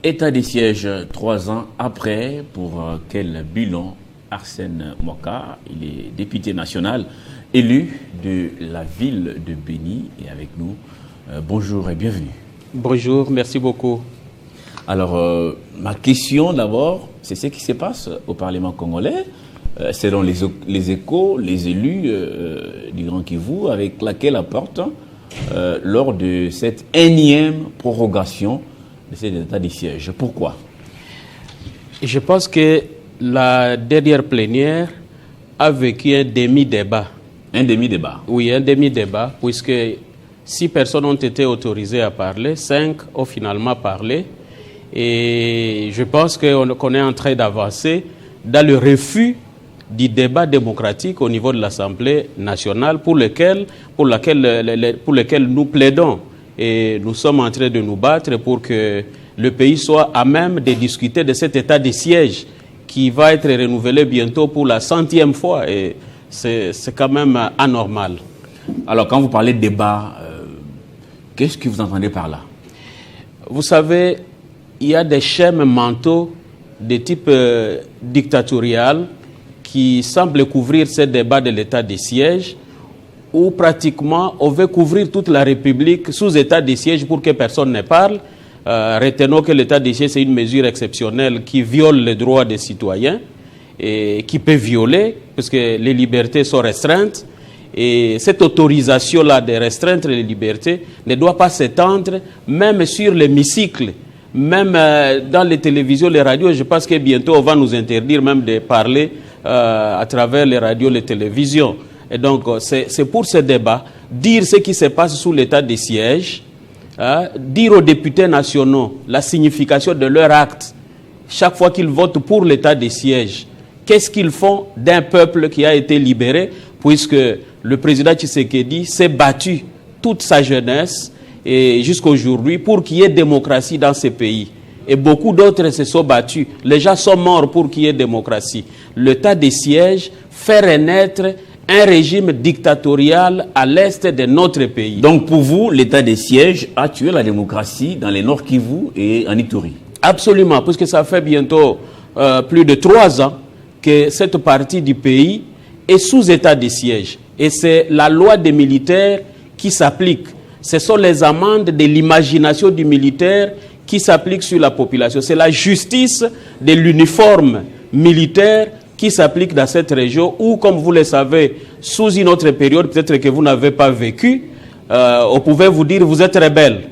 État des sièges 3 ans après, pour quel bilan? Arsène Moka, il est député national, élu de la ville de Béni, et avec nous. Bonjour et bienvenue. Bonjour, merci beaucoup. Alors, ma question d'abord, c'est ce qui se passe au Parlement congolais, selon les échos, les élus du Grand Kivu, avec laquelle apporte lors de cette énième prorogation de cet état des sièges. Pourquoi? Je pense que la dernière plénière a vécu un demi-débat. Un demi-débat? Oui, un demi-débat, puisque 6 personnes ont été autorisées à parler, 5 ont finalement parlé. Et je pense qu'on est en train d'avancer dans le refus du débat démocratique au niveau de l'Assemblée nationale pour lequel nous plaidons. Et nous sommes en train de nous battre pour que le pays soit à même de discuter de cet état de siège qui va être renouvelé bientôt pour la 100e fois. Et c'est quand même anormal. Alors, quand vous parlez de débat, qu'est-ce que vous entendez par là? Vous savez, il y a des schèmes mentaux de type dictatorial qui semblent couvrir ce débat de l'état de siège, où pratiquement on veut couvrir toute la République sous état de siège pour que personne ne parle. Retenons que l'état de siège, c'est une mesure exceptionnelle qui viole les droits des citoyens et qui peut violer, parce que les libertés sont restreintes. Et cette autorisation-là de restreindre les libertés ne doit pas s'étendre même sur l'hémicycle, même dans les télévisions, les radios. Je pense que bientôt on va nous interdire même de parler à travers les radios, les télévisions. Et donc, c'est pour ce débat, dire ce qui se passe sous l'état de siège, dire aux députés nationaux la signification de leur acte, chaque fois qu'ils votent pour l'état de siège, qu'est-ce qu'ils font d'un peuple qui a été libéré, puisque le président Tshisekedi s'est battu toute sa jeunesse et jusqu'aujourd'hui pour qu'il y ait démocratie dans ce pays. Et beaucoup d'autres se sont battus. Les gens sont morts pour qu'il y ait démocratie. L'état de siège fait renaître un régime dictatorial à l'est de notre pays. Donc pour vous, l'état des sièges a tué la démocratie dans les Nord Kivu et en Ituri? Absolument, puisque ça fait bientôt plus de 3 ans que cette partie du pays est sous état de siège. Et c'est la loi des militaires qui s'applique. Ce sont les amendes de l'imagination du militaire qui s'appliquent sur la population. C'est la justice de l'uniforme militaire qui s'applique dans cette région où, comme vous le savez, sous une autre période, peut-être que vous n'avez pas vécu, on pouvait vous dire vous êtes rebelle.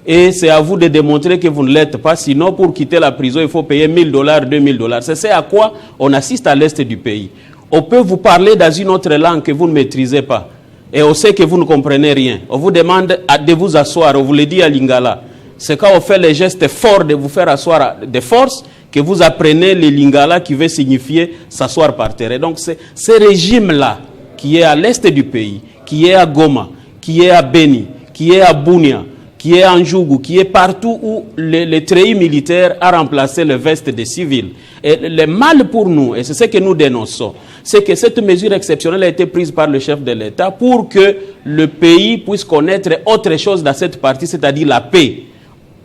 Et c'est à vous de démontrer que vous ne l'êtes pas. Sinon, pour quitter la prison, il faut payer $1000, $2000. C'est à quoi on assiste à l'est du pays. On peut vous parler dans une autre langue que vous ne maîtrisez pas. Et on sait que vous ne comprenez rien. On vous demande de vous asseoir. On vous le dit à Lingala. C'est quand on fait les gestes forts de vous faire asseoir de force que vous apprenez le Lingala qui veut signifier s'asseoir par terre. Et donc c'est ce régime-là qui est à l'est du pays, qui est à Goma, qui est à Beni, qui est à Bunia, qui est à Njougou, qui est partout où le treillis militaire a remplacé le veste des civils. Et le mal pour nous, et c'est ce que nous dénonçons, c'est que cette mesure exceptionnelle a été prise par le chef de l'État pour que le pays puisse connaître autre chose dans cette partie, c'est-à-dire la paix.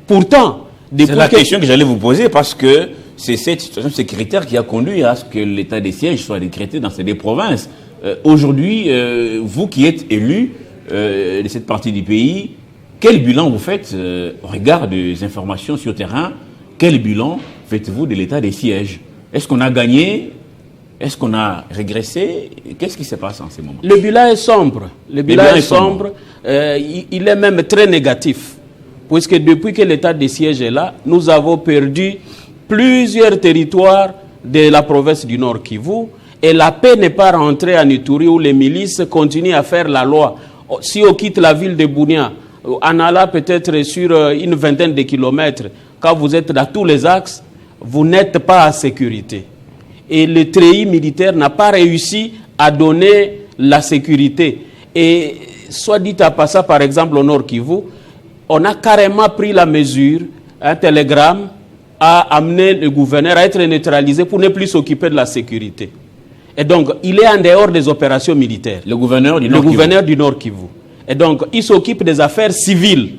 Pourtant, c'est la question que j'allais vous poser, parce que c'est cette situation sécuritaire qui a conduit à ce que l'état des sièges soit décrété dans ces 2 provinces. Aujourd'hui, vous qui êtes élu de cette partie du pays, quel bilan vous faites au regard des informations sur le terrain? Quel bilan faites-vous de l'état des sièges? Est-ce qu'on a gagné? Est-ce qu'on a régressé? Qu'est-ce qui se passe en ce moment? Le bilan est sombre. Le bilan est sombre. Il est même très négatif. Puisque depuis que l'état de siège est là, nous avons perdu plusieurs territoires de la province du Nord Kivu et la paix n'est pas rentrée en Ituri où les milices continuent à faire la loi. Si on quitte la ville de Bunia, en allant peut-être sur une vingtaine de kilomètres, quand vous êtes dans tous les axes, vous n'êtes pas en sécurité. Et le treillis militaire n'a pas réussi à donner la sécurité. Et soit dit à passant, par exemple, au Nord Kivu, on a carrément pris la mesure, un télégramme a amené le gouverneur à être neutralisé pour ne plus s'occuper de la sécurité. Et donc, il est en dehors des opérations militaires. Le gouverneur du Nord Kivu. Et donc, il s'occupe des affaires civiles.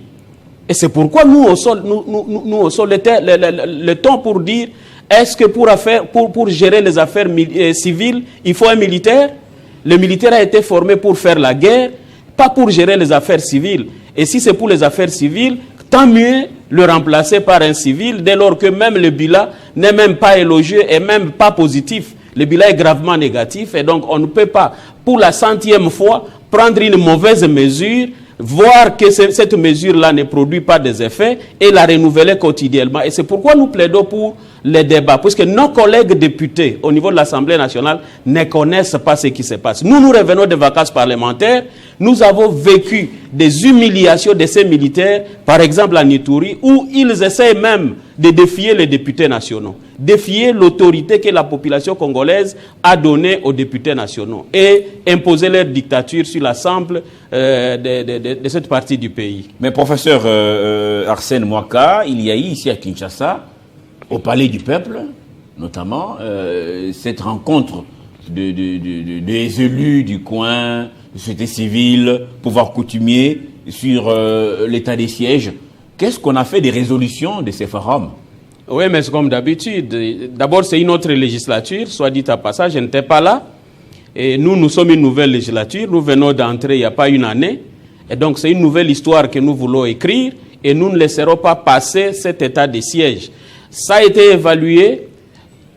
Et c'est pourquoi nous haussons le ton pour dire, est-ce que pour gérer les affaires civiles, il faut un militaire? Le militaire a été formé pour faire la guerre, pas pour gérer les affaires civiles. Et si c'est pour les affaires civiles, tant mieux le remplacer par un civil, dès lors que même le bilan n'est même pas élogieux et même pas positif. Le bilan est gravement négatif et donc on ne peut pas, pour la 100e fois, prendre une mauvaise mesure, voir que cette mesure-là ne produit pas des effets et la renouveler quotidiennement. Et c'est pourquoi nous plaidons pour les débats, puisque nos collègues députés au niveau de l'Assemblée nationale ne connaissent pas ce qui se passe. Nous revenons des vacances parlementaires, nous avons vécu des humiliations de ces militaires, par exemple à Ituri, où ils essaient même de défier les députés nationaux, défier l'autorité que la population congolaise a donnée aux députés nationaux et imposer leur dictature sur l'ensemble de cette partie du pays. Mais professeur Arsène Mwaka, il y a eu ici à Kinshasa, au Palais du Peuple, notamment, cette rencontre des élus du coin, de société civile, pouvoir coutumier, sur l'état des sièges. Qu'est-ce qu'on a fait des résolutions de ces forums? Oui, mais c'est comme d'habitude. D'abord, c'est une autre législature, soit dit à passage, je n'étais pas là. Et nous sommes une nouvelle législature, nous venons d'entrer il n'y a pas une année. Et donc, c'est une nouvelle histoire que nous voulons écrire et nous ne laisserons pas passer cet état des sièges. Ça a été évalué,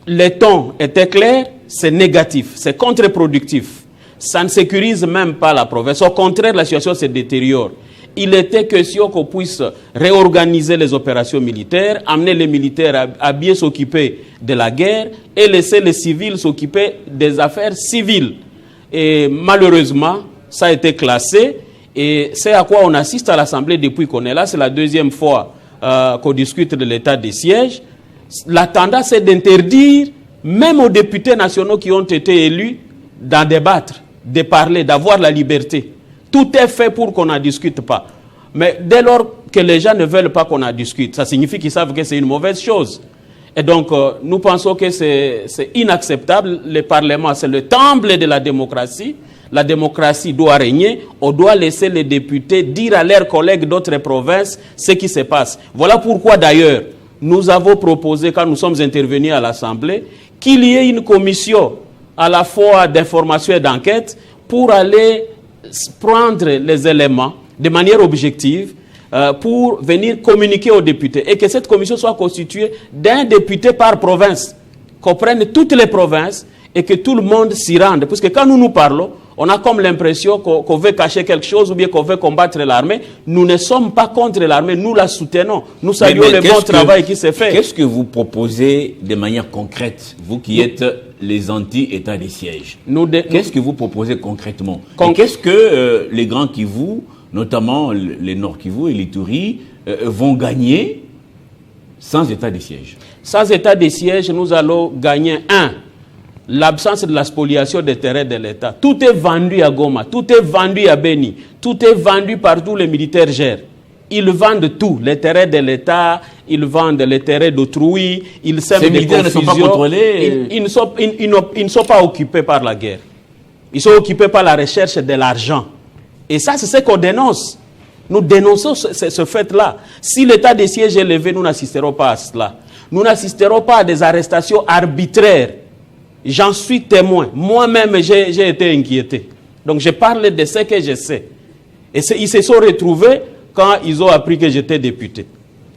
les tons étaient clairs, c'est négatif, c'est contre-productif. Ça ne sécurise même pas la province. Au contraire, la situation se détériore. Il était question qu'on puisse réorganiser les opérations militaires, amener les militaires à bien s'occuper de la guerre et laisser les civils s'occuper des affaires civiles. Et malheureusement, ça a été classé et c'est à quoi on assiste à l'Assemblée depuis qu'on est là. C'est la deuxième fois qu'on discute de l'état des sièges. La tendance est d'interdire, même aux députés nationaux qui ont été élus, d'en débattre, de parler, d'avoir la liberté. Tout est fait pour qu'on n'en discute pas. Mais dès lors que les gens ne veulent pas qu'on en discute, ça signifie qu'ils savent que c'est une mauvaise chose. Et donc, nous pensons que c'est inacceptable. Le Parlement, c'est le temple de la démocratie. La démocratie doit régner. On doit laisser les députés dire à leurs collègues d'autres provinces ce qui se passe. Voilà pourquoi, d'ailleurs, nous avons proposé, quand nous sommes intervenus à l'Assemblée, qu'il y ait une commission à la fois d'information et d'enquête pour aller prendre les éléments de manière objective pour venir communiquer aux députés et que cette commission soit constituée d'un député par province, qu'on prenne toutes les provinces et que tout le monde s'y rende. Parce que quand nous parlons, on a comme l'impression qu'on veut cacher quelque chose ou bien qu'on veut combattre l'armée. Nous ne sommes pas contre l'armée, nous la soutenons. Nous saluons le bon travail qui s'est fait. Qu'est-ce que vous proposez de manière concrète, vous qui êtes les anti-état des sièges? Qu'est-ce que vous proposez concrètement? Qu'est-ce que les Grands Kivu, notamment les Nord Kivu et l'Ituri, vont gagner sans état des sièges? Sans état des sièges, nous allons gagner l'absence de la spoliation des terrains de l'État. Tout est vendu à Goma, tout est vendu à Beni, tout est vendu partout, les militaires gèrent. Ils vendent tout, les terrains de l'État, ils vendent les terrains d'autrui, ils sèment des confusions. Ces militaires ne sont pas contrôlés. Ils ne sont pas occupés par la guerre. Ils sont occupés par la recherche de l'argent. Et ça, c'est ce qu'on dénonce. Nous dénonçons ce fait-là. Si l'état des sièges est levé, nous n'assisterons pas à cela. Nous n'assisterons pas à des arrestations arbitraires. J'en suis témoin. Moi-même, j'ai été inquiété. Donc, je parle de ce que je sais. Et ils se sont retrouvés quand ils ont appris que j'étais député.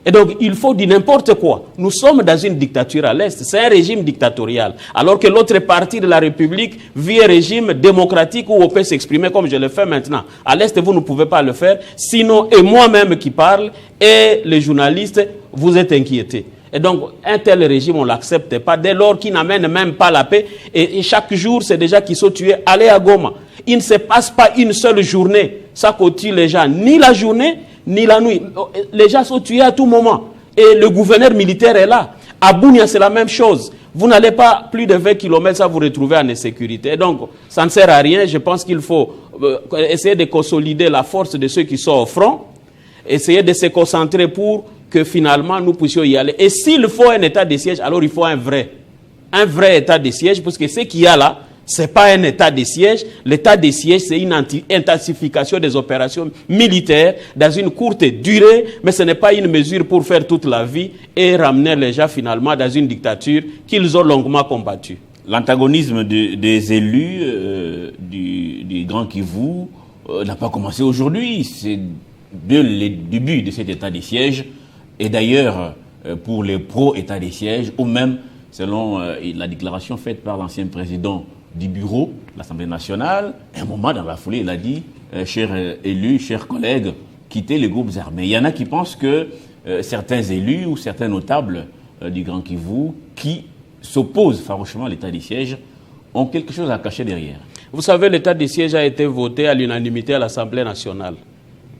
Et donc, il faut dire n'importe quoi. Nous sommes dans une dictature à l'Est. C'est un régime dictatorial. Alors que l'autre partie de la République vit un régime démocratique où on peut s'exprimer comme je le fais maintenant. À l'Est, vous ne pouvez pas le faire. Sinon, et moi-même qui parle, et les journalistes, vous êtes inquiétés. Et donc, un tel régime, on ne l'accepte pas, dès lors qu'il n'amène même pas la paix. Et chaque jour, c'est déjà qu'ils sont tués. Allez à Goma. Il ne se passe pas une seule journée. Ça continue les gens, ni la journée, ni la nuit. Les gens sont tués à tout moment. Et le gouverneur militaire est là. À Bunia, c'est la même chose. Vous n'allez pas plus de 20 km, ça vous retrouver en insécurité. Et donc, ça ne sert à rien. Je pense qu'il faut essayer de consolider la force de ceux qui sont au front. Essayer de se concentrer pour que finalement nous puissions y aller. Et s'il faut un état de siège, alors il faut un vrai état de siège, parce que ce qu'il y a là, Ce n'est pas un état de siège. L'état de siège, c'est une intensification des opérations militaires dans une courte durée, mais ce n'est pas une mesure pour faire toute la vie et ramener les gens finalement dans une dictature qu'ils ont longuement combattue. L'antagonisme des élus du Grand Kivu n'a pas commencé aujourd'hui. C'est dès le début de cet état de siège. Et d'ailleurs, pour les pro-état de siège, ou même, selon la déclaration faite par l'ancien président du bureau de l'Assemblée nationale, à un moment dans la foulée, il a dit, chers élus, chers collègues, quittez les groupes armés. Il y en a qui pensent que certains élus ou certains notables du Grand Kivu qui s'opposent farouchement à l'état de siège ont quelque chose à cacher derrière. Vous savez, l'état de siège a été voté à l'unanimité à l'Assemblée nationale.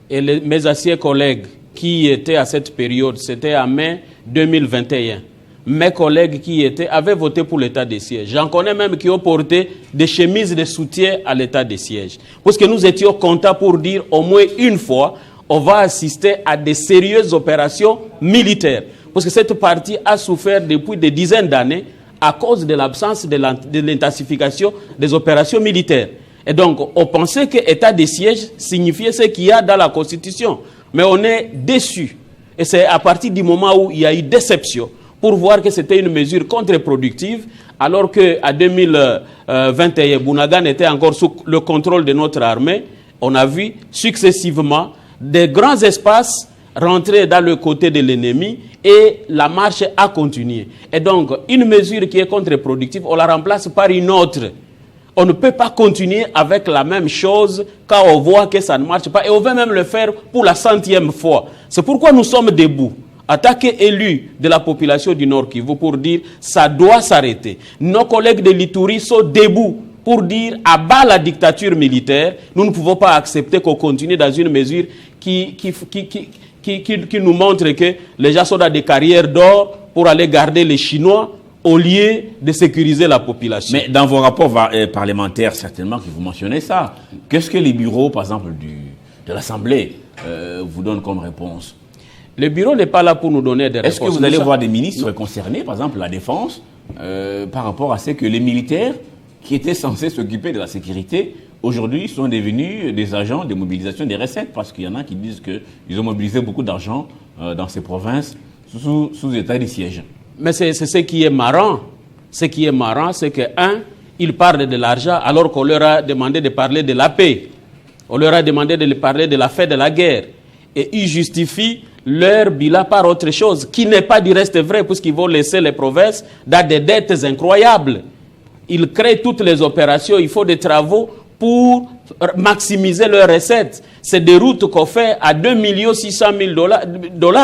Et mes anciens collègues qui étaient à cette période, c'était en mai 2021, mes collègues qui étaient avaient voté pour l'état de siège. J'en connais même qui ont porté des chemises de soutien à l'état de siège. Parce que nous étions contents pour dire au moins une fois, on va assister à des sérieuses opérations militaires. Parce que cette partie a souffert depuis des dizaines d'années à cause de l'absence de l'intensification des opérations militaires. Et donc, on pensait que l'état de siège signifiait ce qu'il y a dans la Constitution. Mais on est déçus. Et c'est à partir du moment où il y a eu déception pour voir que c'était une mesure contre-productive, alors qu'en 2021, Bunagana était encore sous le contrôle de notre armée. On a vu successivement des grands espaces rentrer dans le côté de l'ennemi et la marche a continué. Et donc, une mesure qui est contre-productive, on la remplace par une autre. On ne peut pas continuer avec la même chose quand on voit que ça ne marche pas. Et on veut même le faire pour la 100e fois. C'est pourquoi nous sommes debout. Attaquer élus de la population du Nord Kivu pour dire ça doit s'arrêter. Nos collègues de l'Ituri sont debout pour dire à bas la dictature militaire. Nous ne pouvons pas accepter qu'on continue dans une mesure qui nous montre que les gens sont dans des carrières d'or pour aller garder les Chinois au lieu de sécuriser la population. Mais dans vos rapports parlementaires, certainement que vous mentionnez ça. Qu'est-ce que les bureaux, par exemple, de l'Assemblée vous donnent comme réponse? Le bureau n'est pas là pour nous donner des réponses. Est-ce que vous allez voir des ministres concernés, par exemple la Défense, par rapport à ce que les militaires qui étaient censés s'occuper de la sécurité, aujourd'hui sont devenus des agents de mobilisation des recettes? Parce qu'il y en a qui disent qu'ils ont mobilisé beaucoup d'argent dans ces provinces sous état de siège. Mais c'est ce qui est marrant. Ce qui est marrant, c'est que, ils parlent de l'argent alors qu'on leur a demandé de parler de la paix. On leur a demandé de parler de la fin de la guerre. Et ils justifient leur bilan par autre chose, qui n'est pas du reste vrai, puisqu'ils vont laisser les provinces dans des dettes incroyables. Ils créent toutes les opérations, il faut des travaux pour maximiser leurs recettes. C'est des routes qu'on fait à 2 600 000 $,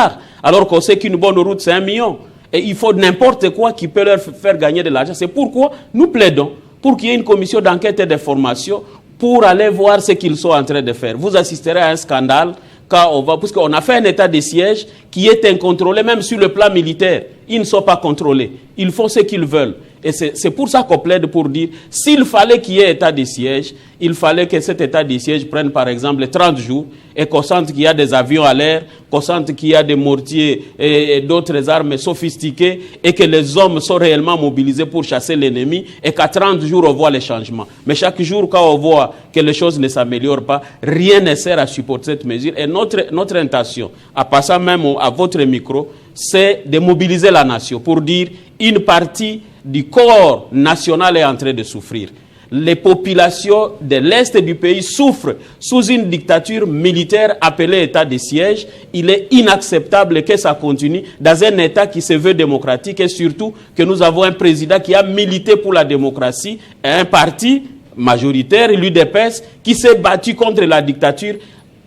alors qu'on sait qu'une bonne route, c'est 1 million. Et il faut n'importe quoi qui peut leur faire gagner de l'argent. C'est pourquoi nous plaidons pour qu'il y ait une commission d'enquête et de formation pour aller voir ce qu'ils sont en train de faire. Vous assisterez à un scandale quand on va, parce qu'on a fait un état de siège qui est incontrôlé, même sur le plan militaire. Ils ne sont pas contrôlés. Ils font ce qu'ils veulent. Et c'est pour ça qu'on plaide pour dire, s'il fallait qu'il y ait état de siège, il fallait que cet état de siège prenne par exemple 30 jours et qu'on sente qu'il y a des avions à l'air, qu'on sente qu'il y a des mortiers et d'autres armes sophistiquées et que les hommes sont réellement mobilisés pour chasser l'ennemi et qu'à 30 jours on voit les changements. Mais chaque jour quand on voit que les choses ne s'améliorent pas, rien ne sert à supporter cette mesure. Et notre intention, en passant même à votre micro, c'est de mobiliser la nation pour dire une partie du corps national est en train de souffrir. Les populations de l'Est du pays souffrent sous une dictature militaire appelée état de siège. Il est inacceptable que ça continue dans un état qui se veut démocratique et surtout que nous avons un président qui a milité pour la démocratie et un parti majoritaire, l'UDPS, qui s'est battu contre la dictature.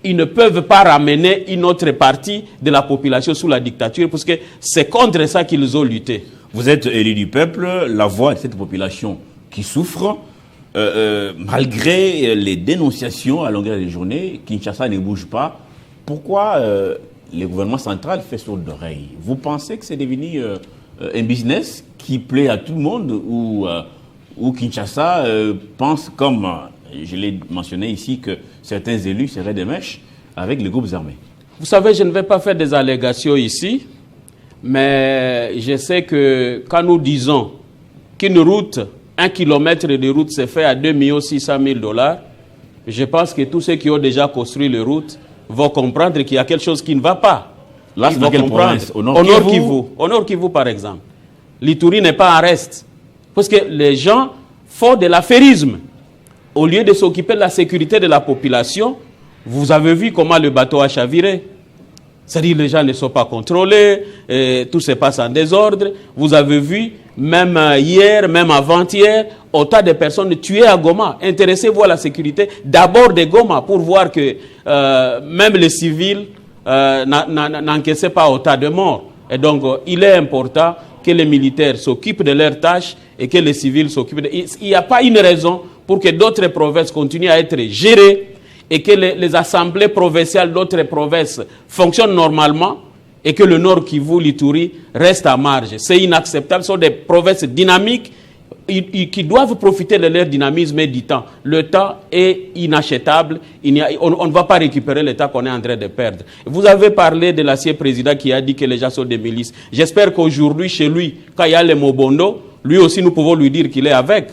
Ils ne peuvent pas ramener une autre partie de la population sous la dictature parce que c'est contre ça qu'ils ont lutté. Vous êtes élu du peuple, la voix de cette population qui souffre. Malgré les dénonciations à longueur des journées, Kinshasa ne bouge pas. Pourquoi le gouvernement central fait sourde d'oreille? Vous pensez que c'est devenu un business qui plaît à tout le monde ou Kinshasa pense, comme je l'ai mentionné ici, que certains élus seraient des mèches avec les groupes armés? Vous savez, je ne vais pas faire des allégations ici, mais je sais que quand nous disons qu'une route 1 kilomètre de route se fait à 2 600 000 $, je pense que tous ceux qui ont déjà construit les routes vont comprendre qu'il y a quelque chose qui ne va pas. Là, c'est dans quelle province? Au Nord Kivu. Au Nord Kivu, par exemple. L'Ituri n'est pas en reste. Parce que les gens font de l'affairisme. Au lieu de s'occuper de la sécurité de la population, vous avez vu comment le bateau a chaviré. C'est-à-dire que les gens ne sont pas contrôlés, tout se passe en désordre. Vous avez vu, même hier, même avant-hier, autant de personnes tuées à Goma. Intéressez-vous à la sécurité d'abord de Goma pour voir que même les civils n'encaissaient pas autant de morts. Et donc, il est important que les militaires s'occupent de leurs tâches et que les civils s'occupent de... Il n'y a pas une raison pour que d'autres provinces continuent à être gérées et que les assemblées provinciales d'autres provinces fonctionnent normalement et que le Nord Kivu, l'Ituri, reste à marge. C'est inacceptable. Ce sont des provinces dynamiques qui doivent profiter de leur dynamisme et du temps. Le temps est inachetable. On ne va pas récupérer le temps qu'on est en train de perdre. Vous avez parlé de l'ancien président qui a dit que les gens sont des milices. J'espère qu'aujourd'hui, chez lui, quand il y a les Mobondo, lui aussi, nous pouvons lui dire qu'il est avec.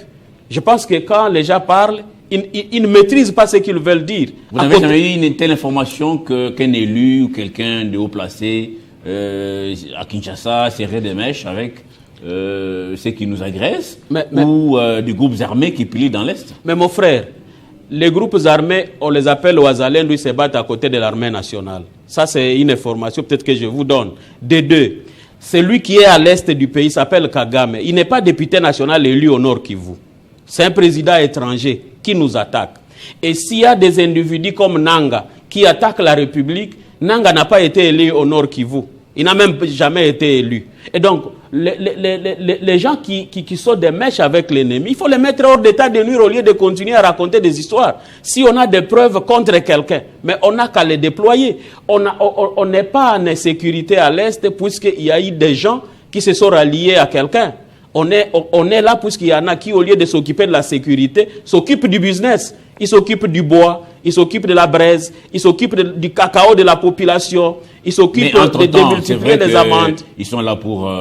Je pense que quand les gens parlent, ils ne maîtrisent pas ce qu'ils veulent dire. Vous avez jamais eu une telle information qu'un élu ou quelqu'un de haut placé à Kinshasa serrait des mèches avec ceux qui nous agressent ou des groupes armés qui pillent dans l'Est? Mais mon frère, les groupes armés, on les appelle Ouazalènes, ils se battent à côté de l'armée nationale. Ça, c'est une information peut-être que je vous donne. De deux, celui qui est à l'Est du pays s'appelle Kagame. Il n'est pas député national élu au Nord Kivu. C'est un président étranger qui nous attaque. Et s'il y a des individus comme Nanga qui attaquent la République, Nanga n'a pas été élu au Nord Kivu. Il n'a même jamais été élu. Et donc, les gens qui sont des mèches avec l'ennemi, il faut les mettre hors d'état de nuire au lieu de continuer à raconter des histoires. Si on a des preuves contre quelqu'un, mais on n'a qu'à les déployer. On n'est pas en insécurité à l'Est puisqu'il y a eu des gens qui se sont ralliés à quelqu'un. On est là puisqu'il y en a qui, au lieu de s'occuper de la sécurité, s'occupent du business. Ils s'occupent du bois, ils s'occupent de la braise, ils s'occupent du cacao de la population, ils s'occupent de démultiplier les amendes. Ils sont là pour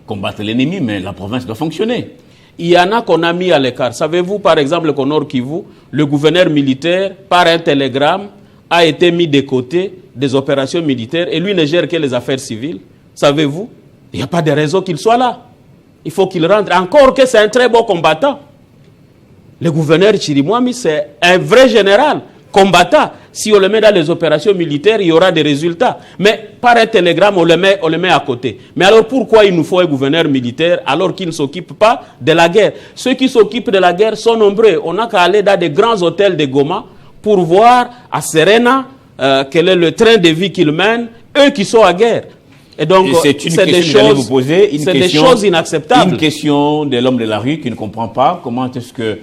combattre l'ennemi, mais la province doit fonctionner. Il y en a qu'on a mis à l'écart. Savez-vous, par exemple, qu'au Nord Kivu, le gouverneur militaire, par un télégramme, a été mis de côté des opérations militaires et lui ne gère que les affaires civiles? Savez-vous? Il n'y a pas de raison qu'il soit là. Il faut qu'il rentre. Encore que c'est un très bon combattant. Le gouverneur Chirimwami, c'est un vrai général, combattant. Si on le met dans les opérations militaires, il y aura des résultats. Mais par un télégramme, on le met à côté. Mais alors pourquoi il nous faut un gouverneur militaire alors qu'il ne s'occupe pas de la guerre? Ceux qui s'occupent de la guerre sont nombreux. On n'a qu'à aller dans des grands hôtels de Goma pour voir à Serena quel est le train de vie qu'ils mènent, eux qui sont à guerre. Et donc, c'est des choses inacceptables. Une question de l'homme de la rue qui ne comprend pas comment est-ce que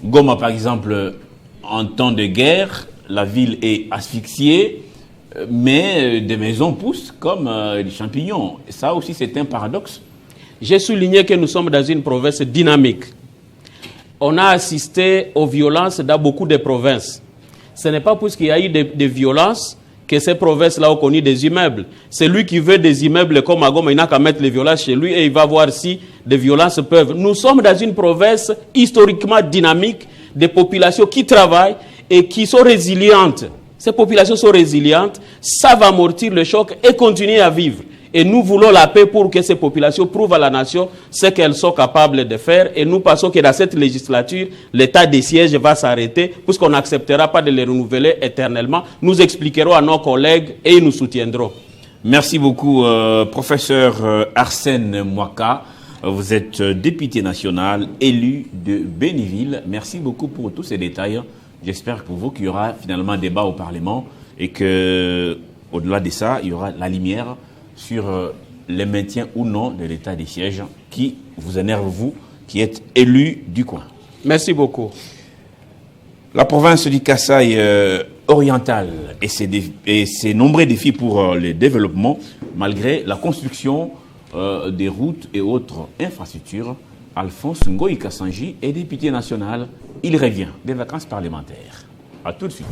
Goma, par exemple, en temps de guerre, la ville est asphyxiée, mais des maisons poussent comme des champignons. Et ça aussi, c'est un paradoxe. J'ai souligné que nous sommes dans une province dynamique. On a assisté aux violences dans beaucoup de provinces. Ce n'est pas parce qu'il y a eu des violences que ces provinces-là ont connu des immeubles. Celui qui veut des immeubles comme à Goma, il n'a qu'à mettre les violences chez lui et il va voir si des violences peuvent. Nous sommes dans une province historiquement dynamique, des populations qui travaillent et qui sont résilientes. Ces populations sont résilientes, savent amortir le choc et continuer à vivre. Et nous voulons la paix pour que ces populations prouvent à la nation ce qu'elles sont capables de faire. Et nous pensons que dans cette législature, l'état des sièges va s'arrêter puisqu'on n'acceptera pas de les renouveler éternellement. Nous expliquerons à nos collègues et ils nous soutiendront. Merci beaucoup, professeur Arsène Mwaka. Vous êtes député national, élu de Béniville. Merci beaucoup pour tous ces détails. J'espère pour vous qu'il y aura finalement un débat au Parlement et que, au-delà de ça, il y aura la lumière sur le maintien ou non de l'état des sièges qui vous énerve, vous, qui êtes élu du coin. Merci beaucoup. La province du Kasaï oriental et ses nombreux défis pour le développement, malgré la construction des routes et autres infrastructures. Alphonse Ngoï Kassanji est député national. Il revient des vacances parlementaires. A tout de suite.